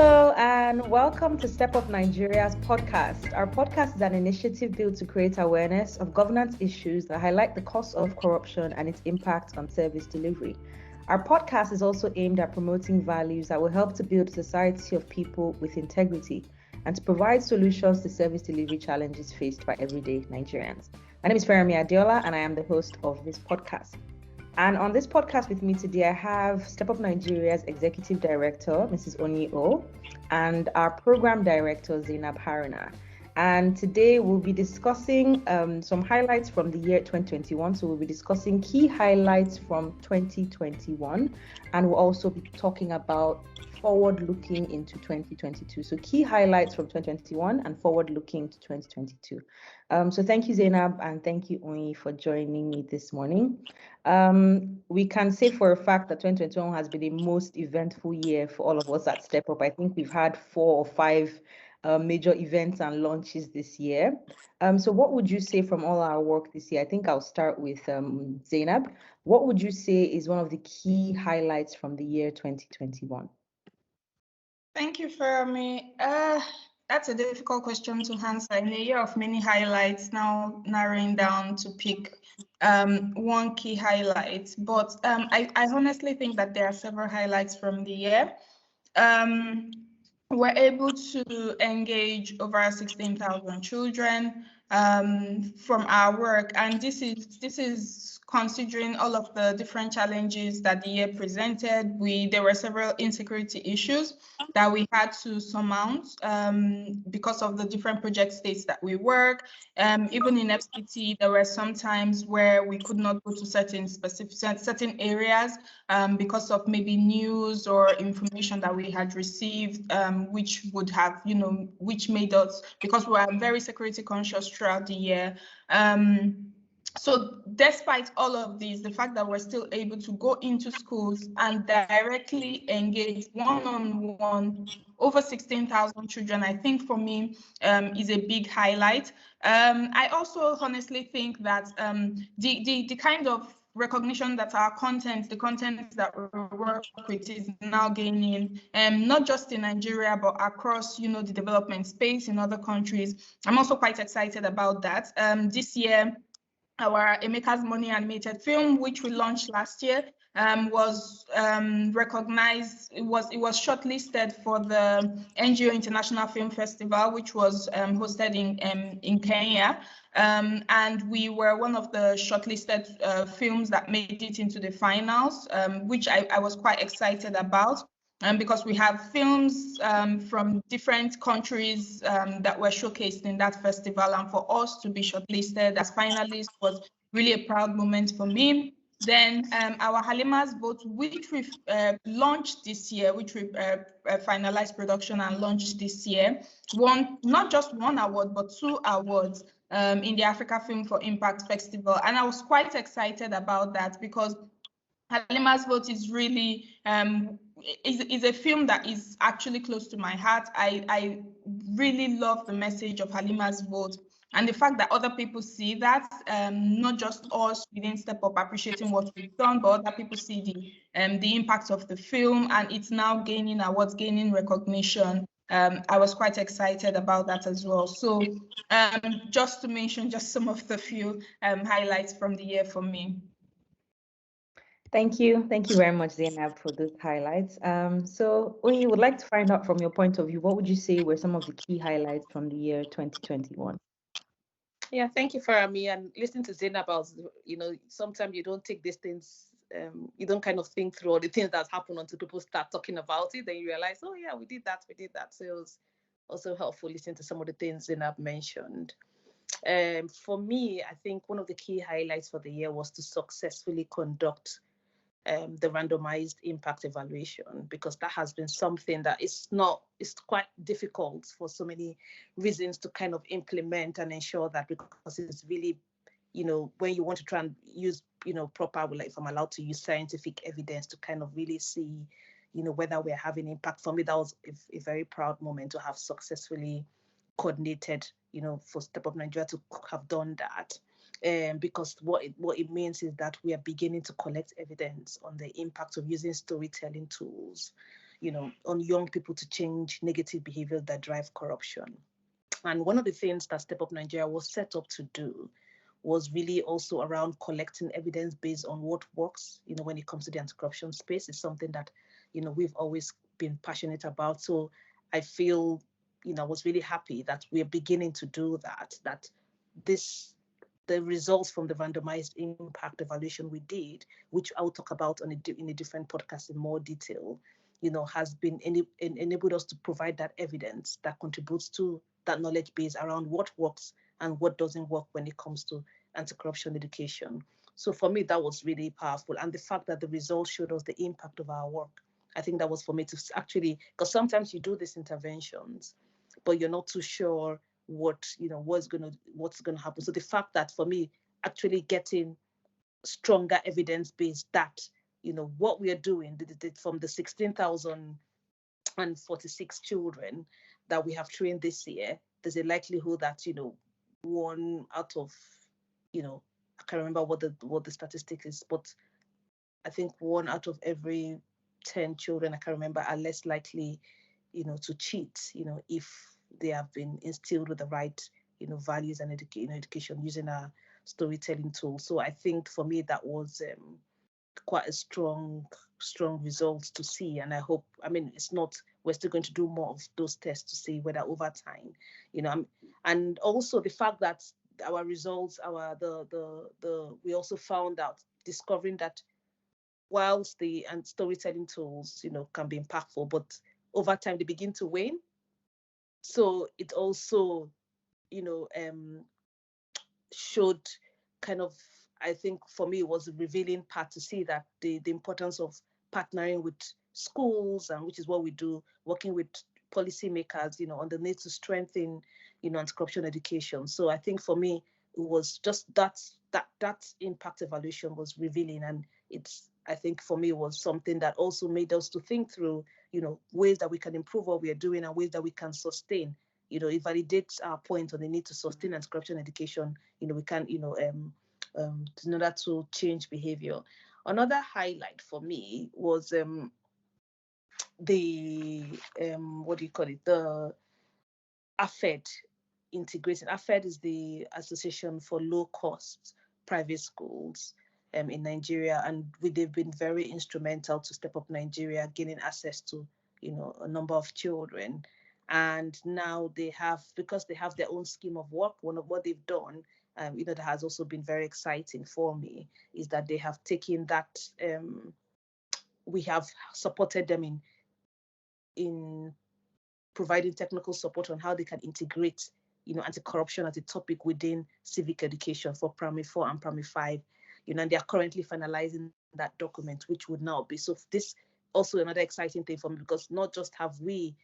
Hello, and welcome to Step Up Nigeria's podcast. Our podcast is an initiative built to create awareness of governance issues that highlight the cost of corruption and its impact on service delivery. Our podcast is also aimed at promoting values that will help to build a society of people with integrity and to provide solutions to service delivery challenges faced by everyday Nigerians. My name is Feranmi Adeola, and I am the host of this podcast. And on this podcast with me today, I have Step Up Nigeria's Executive Director, Mrs. Onyinye Ough, and our Program Director, Zainab Haruna. And today we'll be discussing some highlights from the year 2021. So we'll be discussing key highlights from 2021, and we'll also be talking about forward-looking into 2022. So key highlights from 2021 and forward-looking to 2022. So thank you, Zainab, and thank you, Onyinye, for joining me this morning. We can say for a fact that 2021 has been the most eventful year for all of us at Step Up. I think we've had 4 or 5 major events and launches this year. So what would you say from all our work this year? I think I'll start with Zainab. What would you say is one of the key highlights from the year 2021? Thank you, Feranmi. That's a difficult question to answer. In a year of many highlights, now narrowing down to pick one key highlight. But I honestly think that there are several highlights from the year. We're able to engage over 16,000 children from our work, and this is considering all of the different challenges that the year presented. There were several insecurity issues that we had to surmount because of the different project states that we work. Even in FCT, there were some times where we could not go to certain areas because of maybe news or information that we had received, which would have, which made us, because we are very security conscious throughout the year. So despite all of these, the fact that we're still able to go into schools and directly engage one-on-one over 16,000 children, I think for me is a big highlight. I also honestly think that the kind of recognition that our content, the content that we work with, is now gaining, not just in Nigeria, but across, the development space in other countries. I'm also quite excited about that. This year, our Emeka's Money animated film, which we launched last year, was recognized. It was shortlisted for the NGO International Film Festival, which was hosted in Kenya. And we were one of the shortlisted films that made it into the finals, which I was quite excited about. Because we have films from different countries that were showcased in that festival, and for us to be shortlisted as finalists was really a proud moment for me. Then our Halima's Vote, which we launched this year, which we finalized production and launched this year, won not just one award, but 2 awards in the Africa Film for Impact Festival. And I was quite excited about that because Halima's Vote is really is a film that is actually close to my heart. I really love the message of Halima's Vote, and the fact that other people see that, not just us within Step Up appreciating what we've done, but other people see the impact of the film, and it's now gaining awards, gaining recognition. I was quite excited about that as well. So just to mention just some of the few highlights from the year for me. Thank you very much, Zainab, for those highlights. So Onyinye, would like to find out from your point of view, what would you say were some of the key highlights from the year 2021? Yeah, thank you, Feranmi. And listening to Zainab, sometimes you don't take these things, you don't kind of think through all the things that happen until people start talking about it. Then you realize, oh yeah, we did that. So it was also helpful listening to some of the things Zainab mentioned. For me, I think one of the key highlights for the year was to successfully conduct the randomized impact evaluation, because that has been something that it's quite difficult for so many reasons to kind of implement and ensure that, because it's really, when you want to try and use, proper, like if I'm allowed to use scientific evidence to kind of really see, whether we're having impact. For me, that was a very proud moment to have successfully coordinated, for Step Up Nigeria to have done that. Because what it means is that we are beginning to collect evidence on the impact of using storytelling tools, on young people to change negative behaviors that drive corruption. And one of the things that Step Up Nigeria was set up to do was really also around collecting evidence based on what works, when it comes to the anti-corruption space. Is something that, we've always been passionate about. So I feel, I was really happy that we're beginning to do that the results from the randomized impact evaluation we did, which I'll talk about in a different podcast in more detail, has been enabled us to provide that evidence that contributes to that knowledge base around what works and what doesn't work when it comes to anti-corruption education. So for me, that was really powerful. And the fact that the results showed us the impact of our work, I think that was for me to actually, because sometimes you do these interventions, but you're not too sure what's gonna happen. So the fact that for me, actually getting stronger evidence base that, what we are doing from the 16,046 children that we have trained this year, there's a likelihood that, one out of, I can't remember what the statistic is, but I think 1 out of every 10 children, I can't remember, are less likely, to cheat, if they have been instilled with the right, values and education using a storytelling tool. So I think for me that was quite a strong result to see. And I hope, it's not, we're still going to do more of those tests to see whether over time, and also the fact that our results, we also found out, discovering that whilst the storytelling tools, can be impactful, but over time they begin to wane. So it also, showed kind of, I think for me, it was a revealing part to see that the importance of partnering with schools, and which is what we do, working with policymakers, on the need to strengthen, anti-corruption education. So I think for me, it was just that impact evaluation was revealing, and I think for me, it was something that also made us to think through, ways that we can improve what we are doing and ways that we can sustain. It validates our point on the need to sustain anti-corruption education. We can, in order to change behavior. Another highlight for me was the what do you call it? The AFED integrating. AFED is the Association for Low Cost Private Schools in Nigeria, and they've been very instrumental to Step Up Nigeria gaining access to, a number of children. And now because they have their own scheme of work, one of what they've done, that has also been very exciting for me, is that they have taken that, we have supported them in providing technical support on how they can integrate, anti-corruption as a topic within civic education for primary 4 and primary 5, and they are currently finalizing that document, which would now be, so this also another exciting thing for me, because not just have we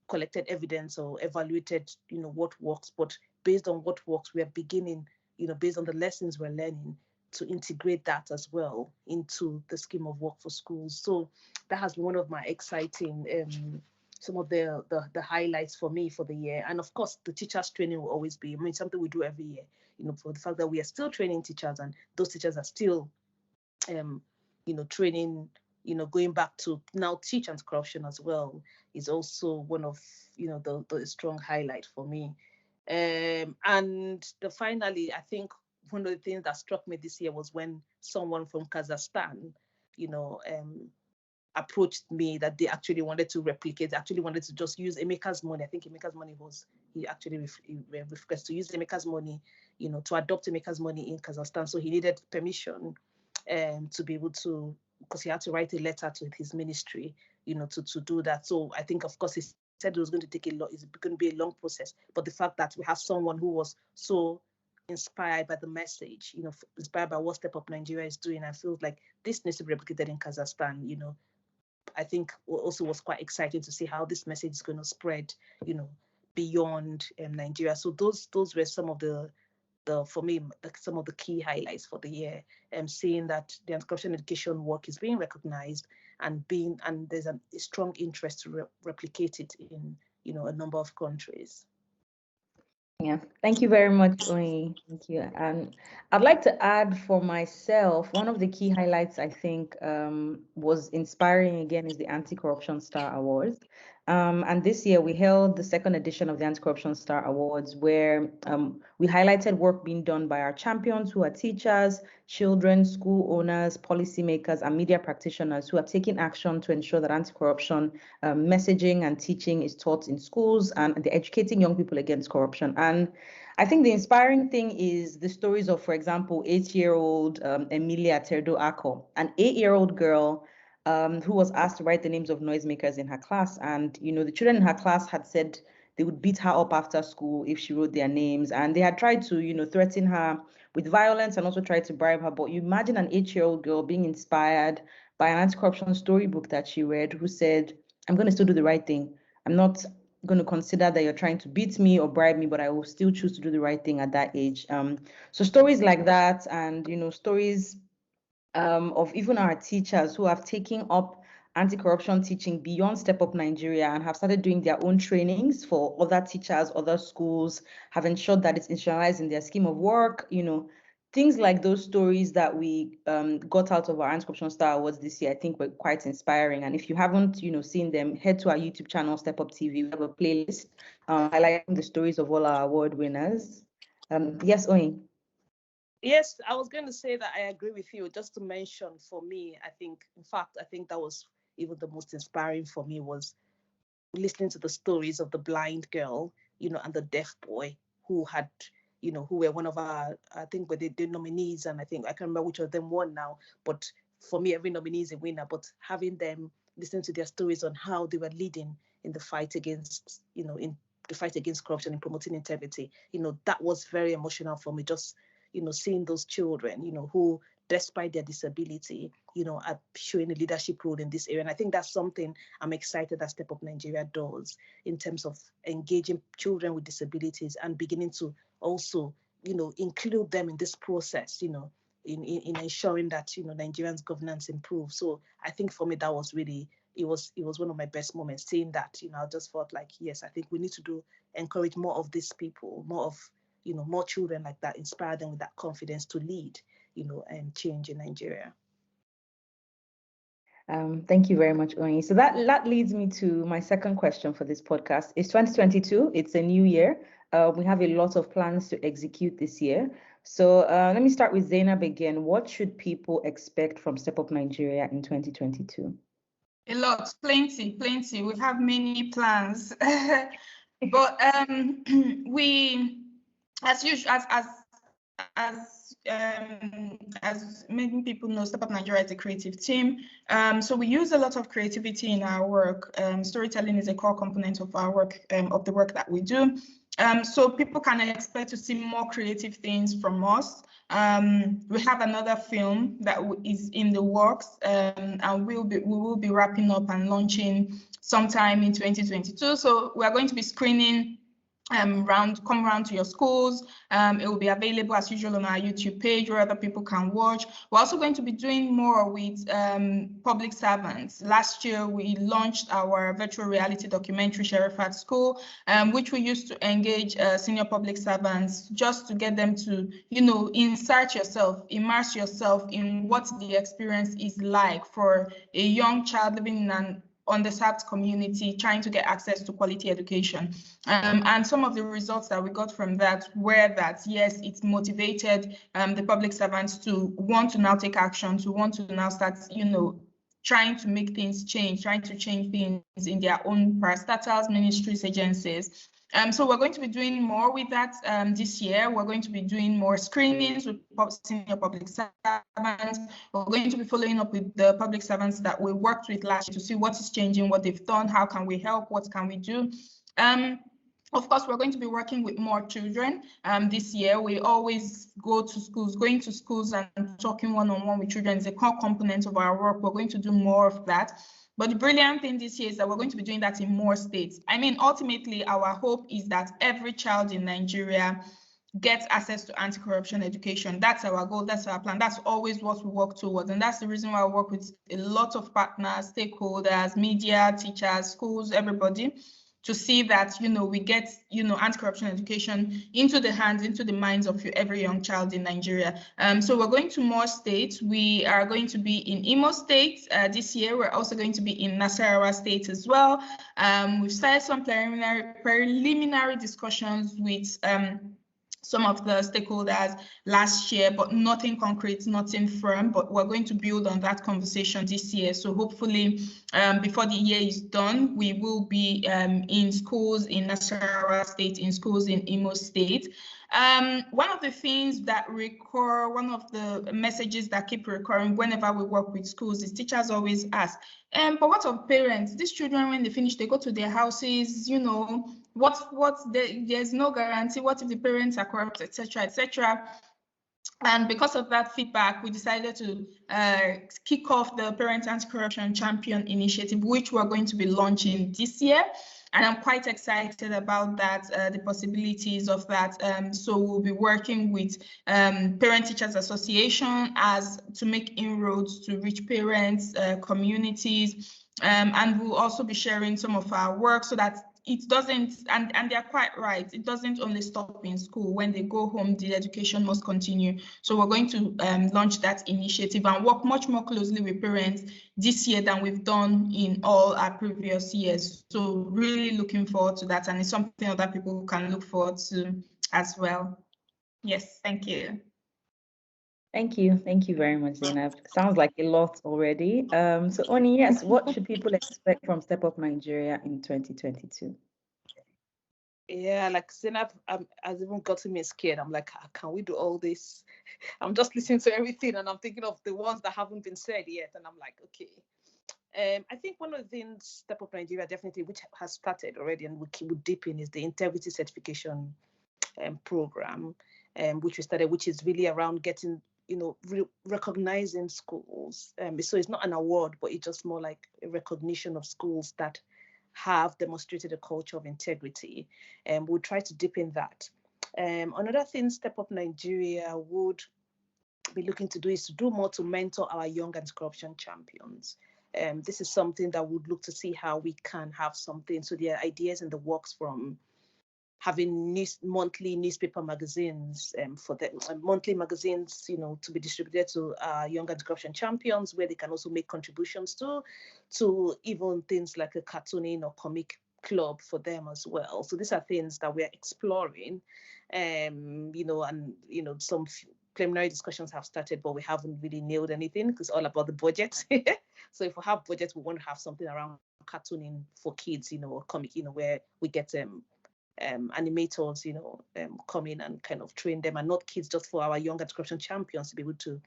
collected evidence or evaluated, what works, but based on what works, we are beginning, based on the lessons we're learning, to integrate that as well into the scheme of work for schools. So that has been one of my exciting, some of the highlights for me for the year. And of course, the teachers training will always be, something we do every year, for the fact that we are still training teachers, and those teachers are still, training, going back to now teach anti-corruption as well, is also one of, the strong highlight for me. And finally, I think one of the things that struck me this year was when someone from Kazakhstan, approached me that they actually wanted to replicate, actually wanted to just use Emeka's money. I think Emeka's money was, he actually requested to use Emeka's money, to adopt Emeka's money in Kazakhstan. So he needed permission to be able to, because he had to write a letter to his ministry, to do that. So I think, of course, he said it was going to take it's going to be a long process. But the fact that we have someone who was so inspired by the message, inspired by what Step Up Nigeria is doing, I feel like this needs to be replicated in Kazakhstan, I think also was quite exciting to see how this message is going to spread, beyond Nigeria. So those were some of the for me, some of the key highlights for the year, seeing that the anti-corruption education work is being recognized and there's a strong interest to replicate it in, a number of countries. Yeah, thank you very much, Oyin. Thank you. And I'd like to add for myself, one of the key highlights I think was inspiring again is the Anti-Corruption Star Awards. And this year we held the second edition of the Anti-Corruption Star Awards, where we highlighted work being done by our champions who are teachers, children, school owners, policymakers, and media practitioners who are taking action to ensure that anti-corruption messaging and teaching is taught in schools, and they're educating young people against corruption. And I think the inspiring thing is the stories of, for example, 8-year-old Emilia Terdo Ako, an 8-year-old girl who was asked to write the names of noisemakers in her class. And, the children in her class had said they would beat her up after school if she wrote their names. And they had tried to, threaten her with violence and also tried to bribe her. But you imagine an 8-year-old girl being inspired by an anti-corruption storybook that she read, who said, I'm going to still do the right thing. I'm not going to consider that you're trying to beat me or bribe me, but I will still choose to do the right thing at that age. So stories like that, and stories of even our teachers who have taken up anti-corruption teaching beyond Step Up Nigeria and have started doing their own trainings for other teachers, other schools, have ensured that it's institutionalized in their scheme of work, things like those stories that we got out of our Anti-Corruption Star Awards this year, I think were quite inspiring. And if you haven't, seen them, head to our YouTube channel, Step Up TV. We have a playlist highlighting the stories of all our award winners. Yes, Oyin. Yes, I was going to say that I agree with you. Just to mention, for me, I think that was even the most inspiring for me was listening to the stories of the blind girl, and the deaf boy who had, who were one of our, I think, were the nominees, and I think I can't remember which of them won now. But for me, every nominee is a winner. But having them listen to their stories on how they were leading in the fight against, in the fight against corruption and promoting integrity, that was very emotional for me. Just seeing those children, who, despite their disability, are showing a leadership role in this area. And I think that's something I'm excited that Step Up Nigeria does in terms of engaging children with disabilities and beginning to also, include them in this process, in ensuring that, Nigerians' governance improves. So I think for me, that was really, it was one of my best moments seeing that, I just felt like, yes, I think we need to encourage more of these people, more of, more children like that, inspire them with that confidence to lead, and change in Nigeria. Thank you very much, Oyin. So that leads me to my second question for this podcast. It's 2022. It's a new year. We have a lot of plans to execute this year. So let me start with Zainab again. What should people expect from Step Up Nigeria in 2022? A lot, plenty. We have many plans, but we, as usual, as many people know, Step Up Nigeria is a creative team. So we use a lot of creativity in our work. Storytelling is a core component of our work, of the work that we do. So people can expect to see more creative things from us. We have another film that is in the works, and we will be wrapping up and launching sometime in 2022. So we are going to be screening come round to your schools. It will be available as usual on our YouTube page where other people can watch. We're also going to be doing more with public servants. Last year, we launched our virtual reality documentary, Sheriff at School, which we used to engage senior public servants just to get them to, insert yourself, immerse yourself in what the experience is like for a young child living in an underserved community trying to get access to quality education. And some of the results that we got from that were that, yes, it motivated the public servants to want to now take action, to want to now start, trying to make things change, trying to change things in their own parastatals, ministries, agencies. So we're going to be doing more with that this year. We're going to be doing more screenings with senior public servants. We're going to be following up with the public servants that we worked with last year to see what is changing, what they've done, how can we help, what can we do. Of course, we're going to be working with more children. This year, we always go to schools. Going to schools and talking one-on-one with children is a core component of our work. We're going to do more of that. But the brilliant thing this year is that we're going to be doing that in more states. I mean, ultimately, our hope is that every child in Nigeria gets access to anti-corruption education. That's our goal, that's our plan, that's always what we work towards. And that's the reason why I work with a lot of partners, stakeholders, media, teachers, schools, everybody. to see that, we get, anti-corruption education into the hands, into the minds of every young child in Nigeria. So we're going to more states. We are going to be in Imo State this year. We're also going to be in Nasarawa State as well. We've started some preliminary discussions with some of the stakeholders last year, but nothing concrete, nothing firm, but we're going to build on that conversation this year. So hopefully before the year is done, we will be in schools in Nasarawa State, in schools in Imo State. One of the things that one of the messages that keep recurring whenever we work with schools is teachers always ask, but what of parents? These children, when they finish, they go to their houses, there's no guarantee. What if the parents are corrupt, etc., etc.? And because of that feedback, we decided to kick off the Parent Anti-Corruption Champion Initiative, which we're going to be launching this year. And I'm quite excited about that, the possibilities of that. So we'll be working with Parent Teachers Association to make inroads to reach parents, communities, and we'll also be sharing some of our work so that it doesn't, and they're quite right, it doesn't only stop in school. When they go home, the education must continue. So we're going to launch that initiative and work much more closely with parents this year than we've done in all our previous years. So really looking forward to that, and it's something other people can look forward to as well. Yes, thank you. Thank you. Thank you very much, Zainab. Sounds like a lot already. So Oni, yes, what should people expect from Step Up Nigeria in 2022? Yeah, like Zainab has even gotten me scared. I'm like, can we do all this? I'm just listening to everything and I'm thinking of the ones that haven't been said yet. And I'm like, okay. I think one of the things Step Up Nigeria definitely, which has started already and we keep deepening, is the integrity certification program, which we started, which is really around getting, recognizing schools. So it's not an award, but it's just more like a recognition of schools that have demonstrated a culture of integrity. And we'll try to deepen that. Another thing Step Up Nigeria would be looking to do is to do more to mentor our young anti-corruption champions. This is something that would look to see how we can have something. So there are ideas in the works from having monthly newspaper magazines for the monthly magazines, to be distributed to young anti-corruption champions, where they can also make contributions to even things like a cartooning or comic club for them as well. So these are things that we're exploring, some preliminary discussions have started, but we haven't really nailed anything because it's all about the budget. So if we have budget, we want to have something around cartooning for kids, or comic, where we get animators, come in and kind of train them, and not kids, just for our young anti-corruption champions to be able to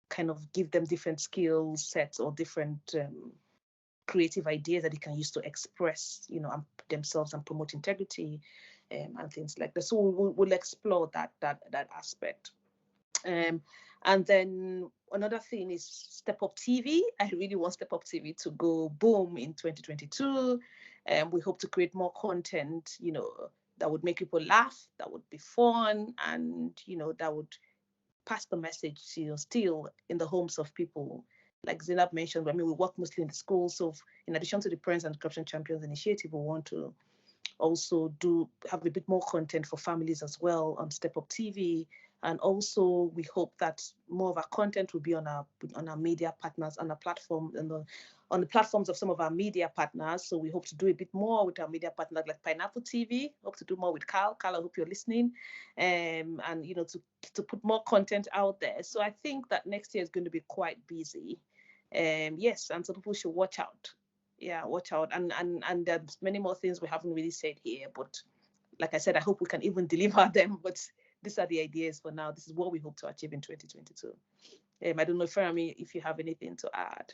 kind of give them different skill sets or different creative ideas that they can use to express, themselves and promote integrity and things like that. So we'll explore that aspect. And then another thing is Step Up TV. I really want Step Up TV to go boom in 2022. We hope to create more content, that would make people laugh, that would be fun, and, that would pass the message, still in the homes of people. Like Zainab mentioned, we work mostly in the schools. So in addition to the Parents and Corruption Champions Initiative, we want to also have a bit more content for families as well on Step Up TV. And also, we hope that more of our content will be on our media partners, on our platform, and on the platforms of some of our media partners. So we hope to do a bit more with our media partners like Pineapple TV. Hope to do more with Carl. Carl, I hope you're listening, and to put more content out there. So I think that next year is going to be quite busy. Yes, and so people should watch out. Yeah, watch out. And there's many more things we haven't really said here, but like I said, I hope we can even deliver them. But these are the ideas for now. This is what we hope to achieve in 2022. I don't know, Feranmi, if you have anything to add.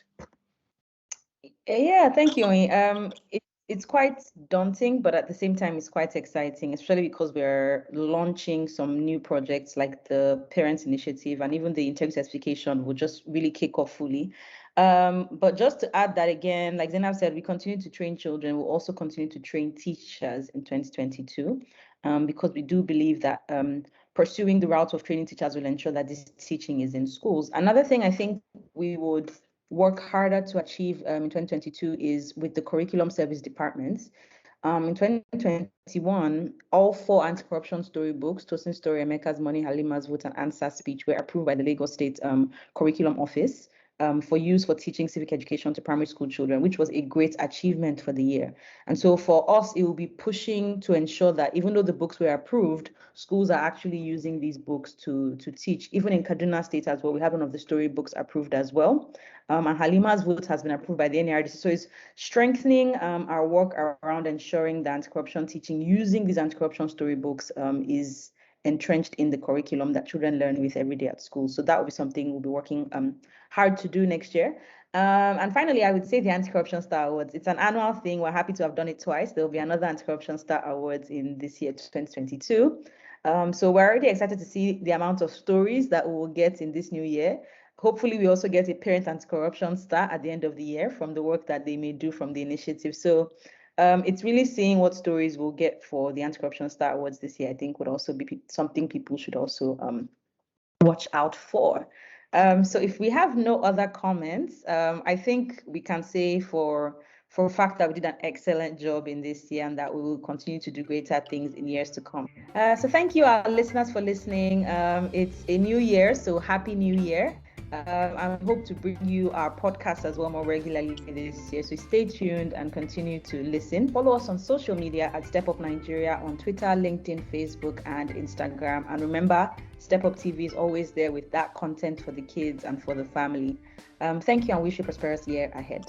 Yeah, thank you. It's quite daunting, but at the same time, it's quite exciting, especially because we're launching some new projects like the Parents Initiative, and even the integrity certification will just really kick off fully. But just to add that again, like Zainab said, we continue to train children. We'll also continue to train teachers in 2022, because we do believe that pursuing the route of training teachers will ensure that this teaching is in schools. Another thing I think we would work harder to achieve in 2022 is with the curriculum service departments. In 2021, all 4 anti-corruption storybooks, Tosin's Story, Emeka's Money, Halima's Vote, and Answer's Speech, were approved by the Lagos State Curriculum Office for use for teaching civic education to primary school children, which was a great achievement for the year. And so for us, it will be pushing to ensure that even though the books were approved, schools are actually using these books to teach. Even in Kaduna State as well, we have one of the storybooks approved as well. And Halima's Vote has been approved by the NERDC. So it's strengthening our work around ensuring that anti-corruption teaching using these anti-corruption storybooks is entrenched in the curriculum that children learn with every day at school. So that will be something we'll be working hard to do next year. And finally, I would say the Anti-Corruption Star Awards. It's an annual thing. We're happy to have done it twice. There will be another Anti-Corruption Star Awards in this year, 2022. So we're already excited to see the amount of stories that we will get in this new year. Hopefully, we also get a Parent Anti-Corruption Star at the end of the year from the work that they may do from the initiative. So it's really seeing what stories we'll get for the Anti-Corruption Star Awards this year, I think would also be something people should also watch out for. So if we have no other comments, I think we can say for a fact that we did an excellent job in this year and that we will continue to do greater things in years to come. So thank you, our listeners, for listening. It's a new year, so happy new year. I hope to bring you our podcast as well more regularly this year. So stay tuned and continue to listen. Follow us on social media at Step Up Nigeria on Twitter, LinkedIn, Facebook, and Instagram. And remember, Step Up TV is always there with that content for the kids and for the family. Thank you and wish you a prosperous year ahead.